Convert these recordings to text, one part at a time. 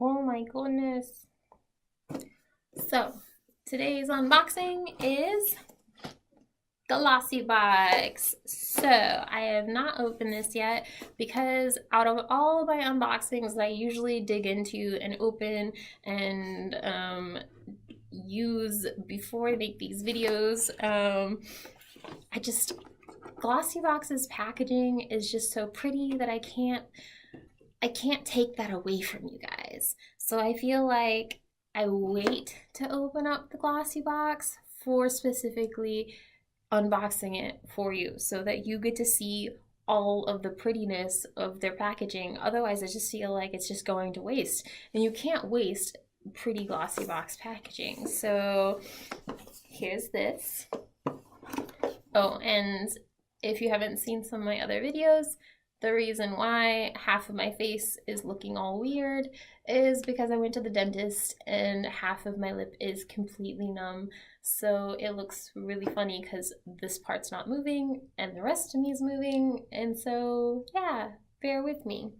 Oh my goodness. So, today's unboxing is Glossybox. So, I have not opened this yet because out of all of my unboxings that I usually dig into and open and use before I make these videos, Glossybox's packaging is just so pretty that I can't take that away from you guys. So I feel like I wait to open up the Glossybox for specifically unboxing it for you so that you get to see all of the prettiness of their packaging. Otherwise, I just feel like it's just going to waste. And you can't waste pretty Glossybox packaging. So here's this. Oh, and if you haven't seen some of my other videos, the reason why half of my face is looking all weird is because I went to the dentist and half of my lip is completely numb. So it looks really funny because this part's not moving and the rest of me is moving. And so, yeah, bear with me.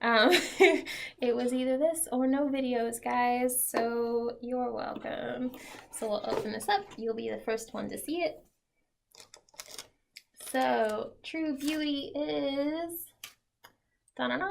It was either this or no videos, guys. So you're welcome. So we'll open this up. You'll be the first one to see it. So, True Beauty is, da-da-da.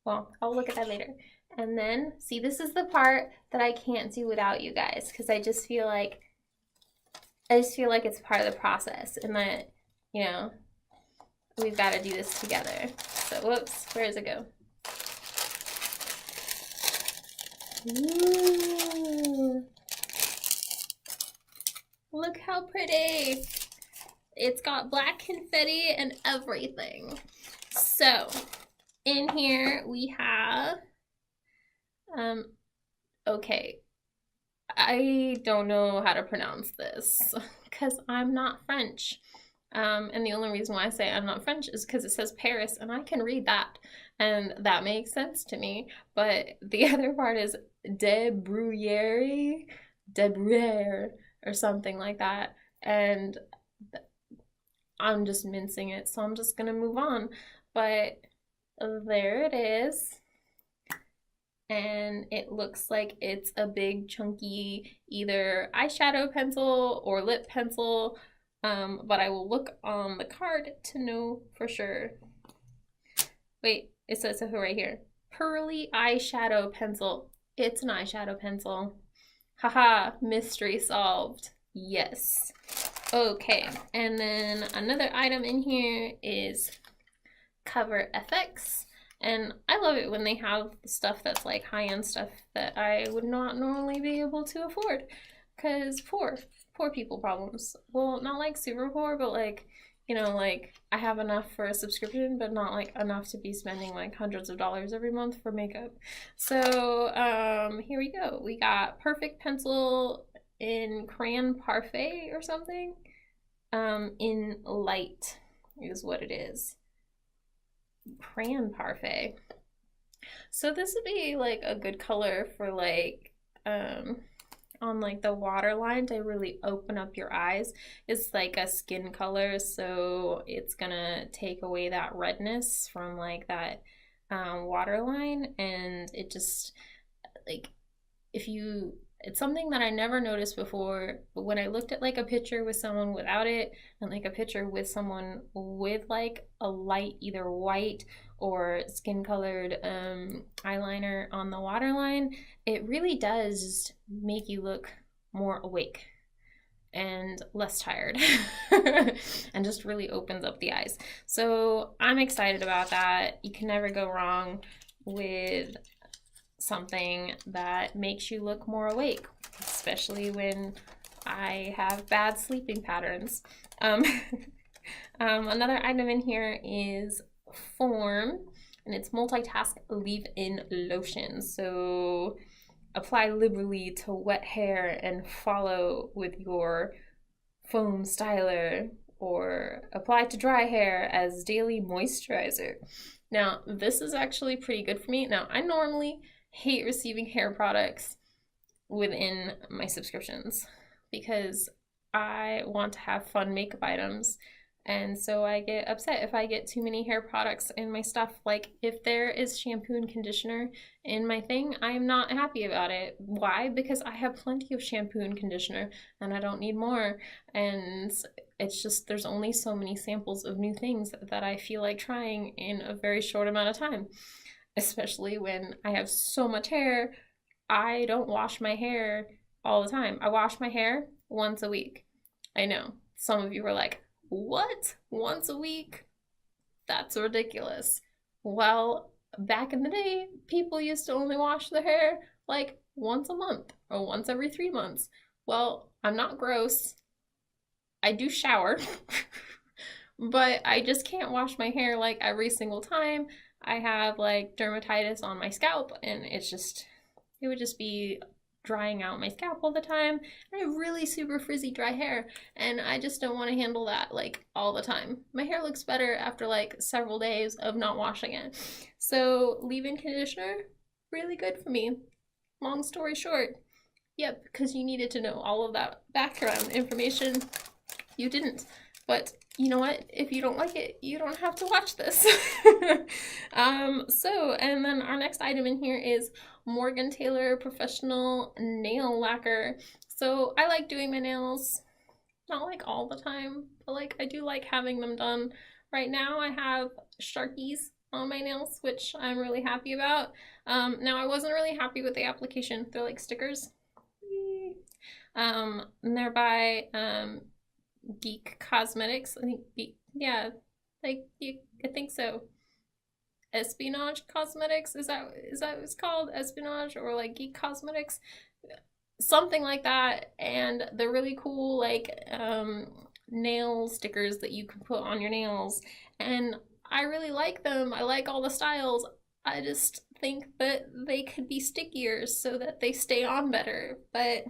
Well, I'll look at that later. And then, see, this is the part that I can't do without you guys because I just feel like it's part of the process and that, you know, we've got to do this together. So, whoops, where does it go? Ooh. Look how pretty. It's got black confetti and everything. So, in here we have, okay, I don't know how to pronounce this because I'm not French. And the only reason why I say I'm not French is because it says Paris and I can read that and that makes sense to me. But the other part is de Bruyere, or something like that. And I'm just mincing it, so I'm just gonna move on. But there it is. And it looks like it's a big chunky either eyeshadow pencil or lip pencil, but I will look on the card to know for sure. Wait, it says it right here. Pearly eyeshadow pencil. It's an eyeshadow pencil. Haha, mystery solved. Yes. Okay, and then another item in here is Cover FX. And I love it when they have stuff that's like high-end stuff that I would not normally be able to afford. Because poor people problems. Well, not like super poor, but like, you know, like I have enough for a subscription, but not like enough to be spending like hundreds of dollars every month for makeup. So here we go. We got Perfect Pencil in Crayon Parfait or something. In Light is what it is. Crayon Parfait. So this would be like a good color for like on like the waterline to really open up your eyes. It's like a skin color, so it's gonna take away that redness from like that waterline, and it just like if you it's something that I never noticed before, but when I looked at like a picture with someone without it and like a picture with someone with like a light either white or skin colored eyeliner on the waterline, it really does just make you look more awake and less tired and just really opens up the eyes. So I'm excited about that. You can never go wrong with something that makes you look more awake, especially when I have bad sleeping patterns. Another item in here is Form, and it's multitask leave-in lotion. So apply liberally to wet hair and follow with your foam styler, or apply to dry hair as daily moisturizer. Now, this is actually pretty good for me. Now, I normally hate receiving hair products within my subscriptions because I want to have fun makeup items And so I get upset if I get too many hair products in my stuff. Like if there is shampoo and conditioner in my thing, I'm not happy about it. Why? Because I have plenty of shampoo and conditioner and I don't need more. And it's just, there's only so many samples of new things that I feel like trying in a very short amount of time, especially when I have so much hair. I don't wash my hair all the time. I wash my hair once a week. I know some of you were like, what? Once a week? That's ridiculous. Well, back in the day, people used to only wash their hair like once a month or once every 3 months. Well, I'm not gross. I do shower, but I just can't wash my hair like every single time. I have like dermatitis on my scalp, and it would just be drying out my scalp all the time. I have really super frizzy dry hair, and I just don't want to handle that like all the time. My hair looks better after like several days of not washing it. So leave-in conditioner, really good for me. Long story short, yep, because you needed to know all of that background information. You didn't, but you know what? If you don't like it, you don't have to watch this. And then our next item in here is Morgan Taylor Professional Nail Lacquer. So I like doing my nails, not like all the time, but like I do like having them done. Right now I have Sharkies on my nails, which I'm really happy about. Now I wasn't really happy with the application. They're like stickers. And they're by Geek Cosmetics. I think I think so. Espionage Cosmetics, is that what it's called? Espionage, or like Geek Cosmetics, something like that. And they're really cool, like nail stickers that you can put on your nails, and I really like them. I like all the styles. I just think that they could be stickier so that they stay on better, but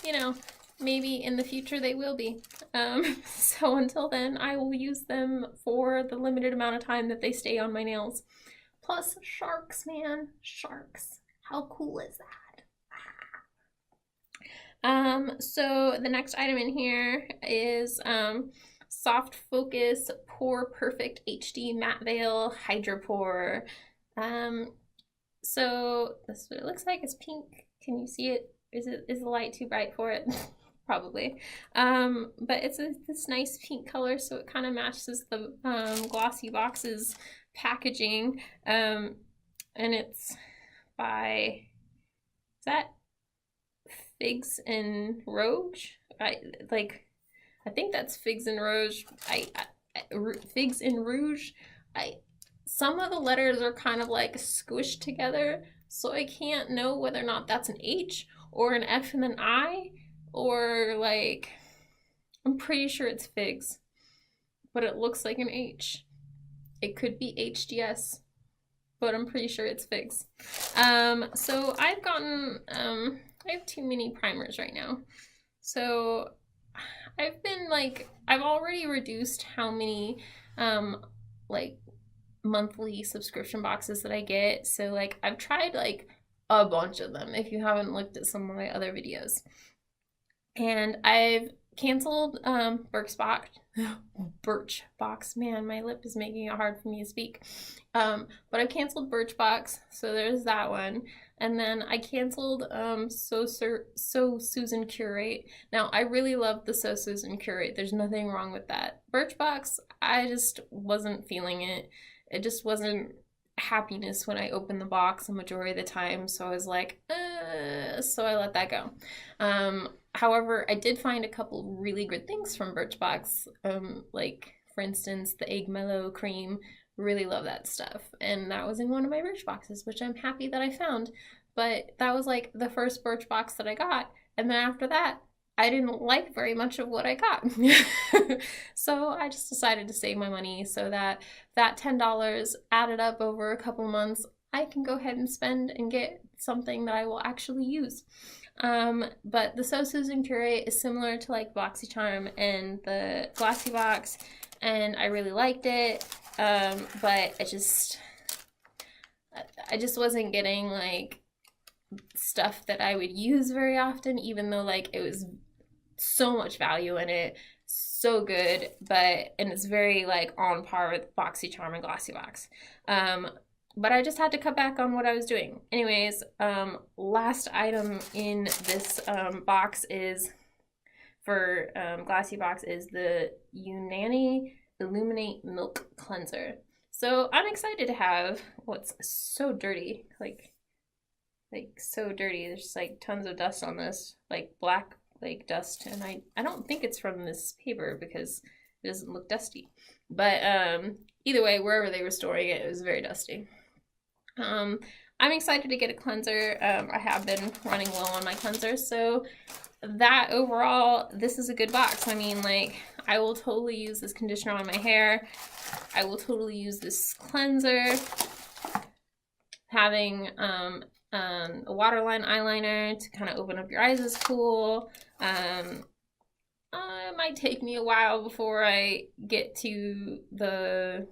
you know, maybe in the future they will be. So until then, I will use them for the limited amount of time that they stay on my nails. Plus, sharks, man. Sharks. How cool is that? So the next item in here is Soft Focus Pore Perfect HD Matte Veil Hydropore. So this is what it looks like. It's pink. Can you see it? Is the light too bright for it? Probably. But it's this nice pink color, so it kind of matches the Glossybox's packaging. And it's by, is that Figs and Rouge? I think that's Figs and Rouge. Figs and Rouge. Some of the letters are kind of like squished together, so I can't know whether or not that's an H or an F and an I, or like, I'm pretty sure it's Figs, but it looks like an H. It could be HDS, but I'm pretty sure it's Figs. So I've gotten, I have too many primers right now. So I've already reduced how many, like, monthly subscription boxes that I get. So like I've tried like a bunch of them if you haven't looked at some of my other videos. And I've canceled Birchbox. Man, my lip is making it hard for me to speak. But I canceled Birchbox, so there's that one. And then I canceled So Susan Curate. Now I really love the So Susan Curate. There's nothing wrong with that. Birchbox, I just wasn't feeling it. It just wasn't happiness when I opened the box the majority of the time, so I was like, so I let that go. However, I did find a couple really good things from Birchbox, like for instance the Egg Mellow Cream. Really love that stuff, and that was in one of my Birchboxes, which I'm happy that I found. But that was like the first Birchbox that I got, and then after that I didn't like very much of what I got. So I just decided to save my money so that that $10 added up over a couple months, I can go ahead and spend and get something that I will actually use. But the So Susan Curate is similar to like Boxycharm and the Glossybox, and I really liked it. But I just wasn't getting like stuff that I would use very often, even though like it was so much value in it, so good, and it's very like on par with Boxycharm and Glossybox. But I just had to cut back on what I was doing. Anyways, last item in this box is for Glossybox is the Unani Illuminate Milk Cleanser. So I'm excited to have what's so dirty, like so dirty. There's like tons of dust on this, like black like dust, and I don't think it's from this paper because it doesn't look dusty. But either way, wherever they were storing it, it was very dusty. I'm excited to get a cleanser. I have been running low on my cleanser, so that overall, this is a good box. I mean, like, I will totally use this conditioner on my hair. I will totally use this cleanser. Having a waterline eyeliner to kind of open up your eyes is cool. It might take me a while before I get to the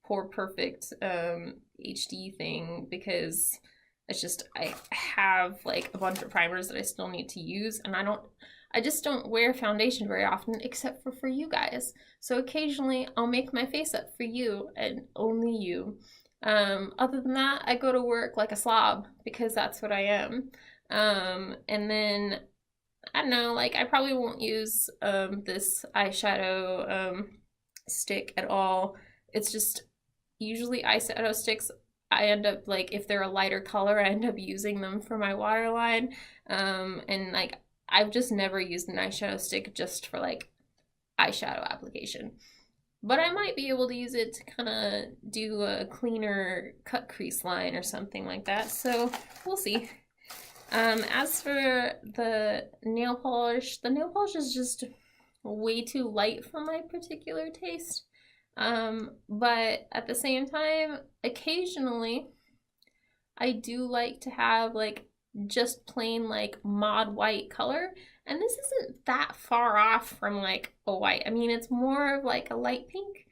Pour Perfect HD thing, because it's just, I have like a bunch of primers that I still need to use, and I just don't wear foundation very often except for you guys. So occasionally I'll make my face up for you and only you. Other than that, I go to work like a slob because that's what I am. And then I don't know, like I probably won't use this eyeshadow stick at all. It's just usually eyeshadow sticks, I end up like, if they're a lighter color, I end up using them for my waterline. And like I've just never used an eyeshadow stick just for like eyeshadow application. But I might be able to use it to kind of do a cleaner cut crease line or something like that. So we'll see. As for the nail polish is just way too light for my particular taste. But at the same time, occasionally I do like to have like just plain like mod white color, and this isn't that far off from like a white. I mean, it's more of like a light pink,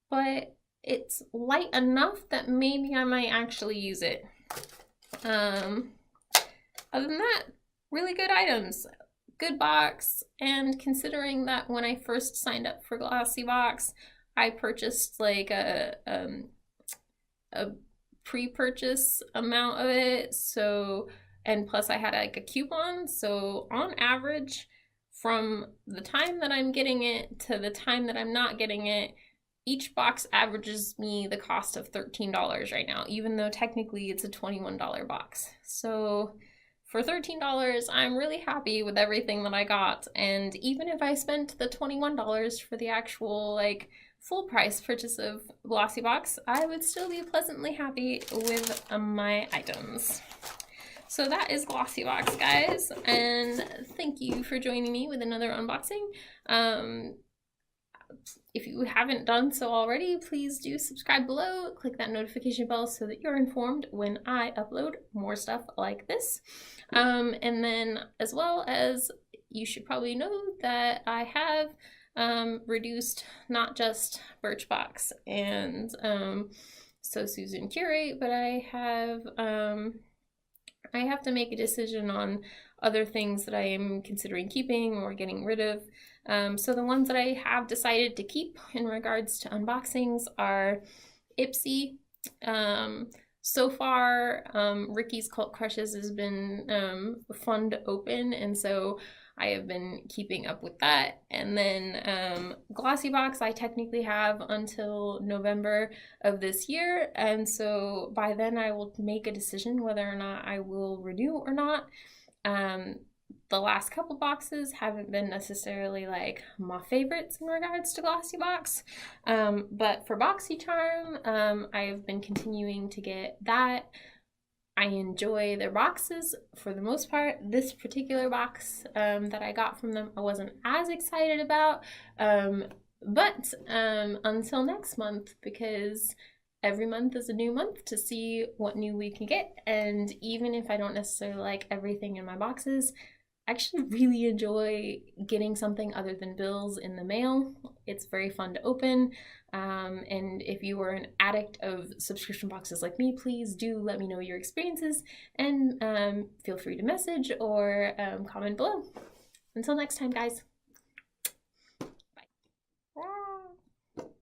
but it's light enough that maybe I might actually use it. Other than that, really good items, good box. And considering that when I first signed up for Glossybox, I purchased like a pre-purchase amount of it, so, and plus I had like a coupon, so on average from the time that I'm getting it to the time that I'm not getting it, each box averages me the cost of $13 right now, even though technically it's a $21 box. So for $13, I'm really happy with everything that I got, and even if I spent the $21 for the actual like full price purchase of Glossybox, I would still be pleasantly happy with my items. So that is Glossybox, guys, and thank you for joining me with another unboxing. If you haven't done so already, please do subscribe below, click that notification bell so that you're informed when I upload more stuff like this. And then as well as, you should probably know that I have reduced not just Birchbox and So Susan Curate, but I have to make a decision on other things that I am considering keeping or getting rid of. So the ones that I have decided to keep in regards to unboxings are Ipsy. So far, Ricky's Cult Crushes has been fun to open, and so I have been keeping up with that. And then Glossybox, I technically have until November of this year, and so by then I will make a decision whether or not I will renew or not. The last couple boxes haven't been necessarily like my favorites in regards to Glossybox, but for Boxycharm, I have been continuing to get that. I enjoy their boxes for the most part. This particular box that I got from them, I wasn't as excited about, but until next month, because every month is a new month to see what new we can get. And even if I don't necessarily like everything in my boxes, I actually really enjoy getting something other than bills in the mail. It's very fun to open. And if you are an addict of subscription boxes like me, please do let me know your experiences, and feel free to message or comment below. Until next time, guys.